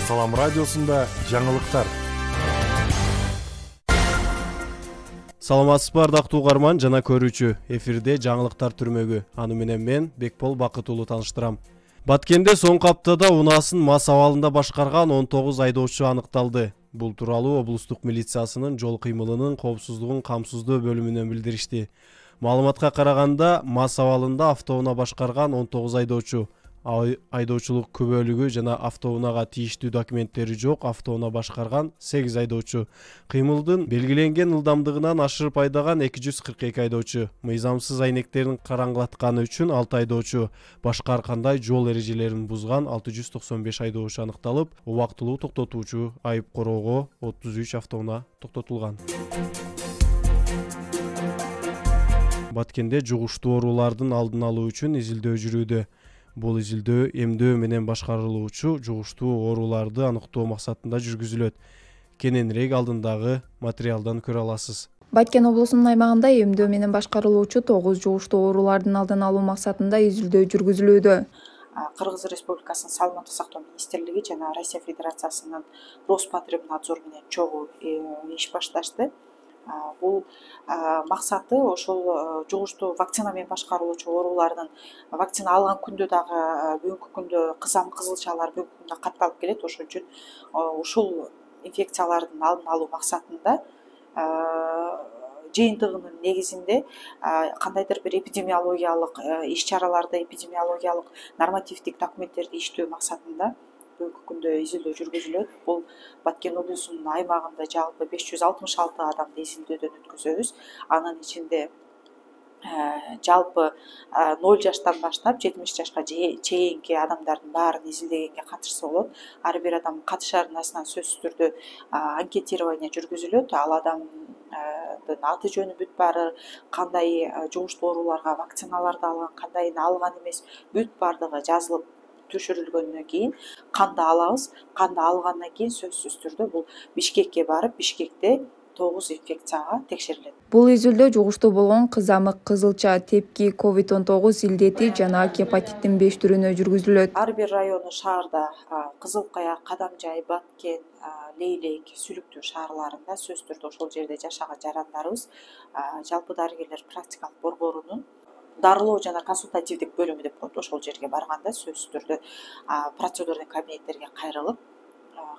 Салам радиосунда жаңылыктар. Саламатсызбы ардактуу угарман жана көрүүчү. Эфирде жаңылыктар түрмөгү. Аны менен мен Бекбол Бакытуулу тааныштырам. Баткенде соңку аптада унаасын МАЗ абалында башкарган 19 айдоочу аныкталды. Бул тууралуу облустук милициясынын жол кыймылынын коопсуздугун камсыздоо бөлүмүнөн билдиришти. Маалыматка караганда МАЗ абалында автоунаа башкарган 19 айдоочу, айдоочулук күбөлүгү жана автоунаага тийиштүү документтери жок автоунаа башкарган 8 айдоочу, кыймылдын белгиленген ылдамдыгынан ашырып айдаган 242 айдоочу, мыйзамсыз айнектерин караңгылатканы үчүн 6 айдоочу, башка ар кандай жол эрежелерин бузган 695 айдоочу аныкталып, убактылуу токтотуучу айып короого 33 автоунаа токтотулган. Баткенде жугуштуу оорулардын алдын алуу үчүн изилдөө жүрүүдө. Бул изилдөө эмдөө менен башкарылуучу жугуштуу ооруларды аныктоо максатында жүргүзүлөт. Кененирээк алдындагы материалдан көрө аласыз. Баткен облусунун аймагында эмдөө менен башкарылуучу 9 жугуштуу оорулардын алдын алуу максатында изилдөө жүргүзүлүүдө. Кыргыз Республикасынын Саламаттык сактоо министрлиги жана Россия Федерациясынын Роспотребнадзор менен чогуу иш башташты. Бул максаты ошол жугуштуу вакцина менен башкарылуучу оорулардын вакцина алган күндө дагы бүгүнкү күндө кызам кызылчалар бүгүнкү күндө катталып келет. Ошон үчүн ушул инфекциялардын алдын алуу максатында жыйынтыгынын негизинде кандайдыр бир эпидемиологиялык иш-чараларды, эпидемиологиялык нормативдик документтерди иштөө максатында бүгүнкү күндө изилдөө жүргүзүлөт. Бул Баткен облусунун аймагында жалпы 566 адамды изилдөөдөн өткөзөбүз. Анын ичинде жалпы 0 жаштан баштап 70 жашка чейинки адамдардын баарын изилдегенге катышса болот. Ар бир адам катышарынасынан сөзсүз түрдө анкетирование жүргүзүлөт. Ал адамдын аты жөнү бүт баары, кандай жугуштуу ооруларга вакциналарды алган, кандайын алган эмес, бүт баардыгы жазылып түшүрүлгөндөн кийин канды алабыз. Канды алгандан кийин сөзсүз түрдө бул Бишкекке барып, Бишкекте 9 инфекцияга текшерилет. Бул изилдөө жугуштуу болгон кызамык, кызылча, тепки, COVID-19 илдети жана гепатиттин 5 түрүнө жүргүзүлөт. Ар бир району шаарда Кызыл Кая, Кадамжай, Баткен, Лейлек, Сүлүктүү шаарларында сөзсүз түрдө ошол жерде жашаган жарандарыбыз жалпы дарыгерлер практикалык борборунун дарылоо жана консультативдик бөлүмү деп коет. Ошол жерге барганда сөзсүз түрдө процедурный кабинеттерге кайрылып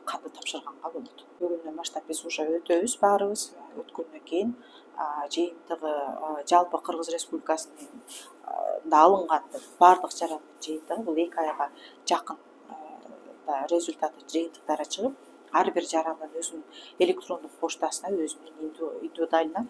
канды тапшырганга болот. Бүгүндөн баштап биз уже өтөбүз баарыбыз. Өткөндөн кийин жыйынтыгы жалпы Кыргыз Республикасынын алынган баардык жарандын жыйынтыгы бул 2 айга жакын результаты жыйынтыктары чыгып, ар бир жарандын өзүнүн электрондук поштасына, өзүнүн индивидуально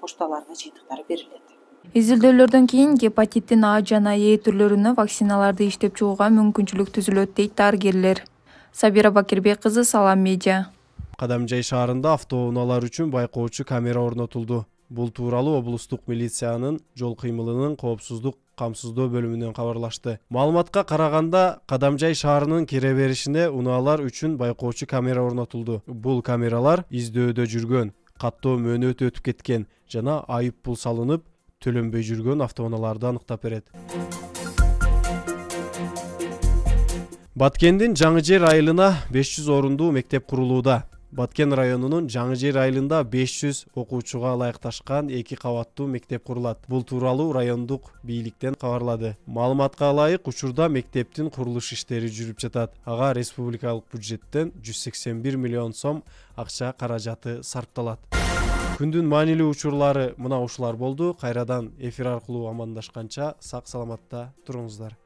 пошталарына жыйынтыктары берилет. Изилдөөлөрдөн кийин гепатиттин А жана Е түрлөрүнө вакциналарды иштеп чыгууга мүмкүнчүлүк түзүлөт дейт дарыгерлер. Сабира Бакирбек кызы, Салам Медиа. Кадамжай шаарында автоунаалар үчүн байкоочу камера орнотулду. Бул тууралуу облустук милициянын жол кыймылынын коопсуздук камсыздоо бөлүмүнөн кабарлашты. Маалыматка караганда, Кадамжай шаарынын кире беришине унаалар үчүн байкоочу камера орнотулду. Бул камералар издөөдө жүргөн, каттоо мөөнөт өтүп кеткен жана айып пул салынып, төлөнбөй жүргөн автоунааларды аныктап берет. Баткендин Жаңыжер айылына 500 орундуу мектеп курулууда. Баткен районунун Жаңыжер айылында 500 окуучуга ылайыкташкан 2 кабаттуу мектеп курулат. Бул тууралуу райондук бийликтен кабарлады. Маалыматка ылайык, учурда мектептин курулуш иштери жүрүп жатат. Ага республикалык бюджеттен 181 миллион сом акча каражаты сарпталат. Күндүн маанилүү учурлары мына ушулар болду. Кайрадан эфир аркылуу амандашканча сак саламатта туруңуздар.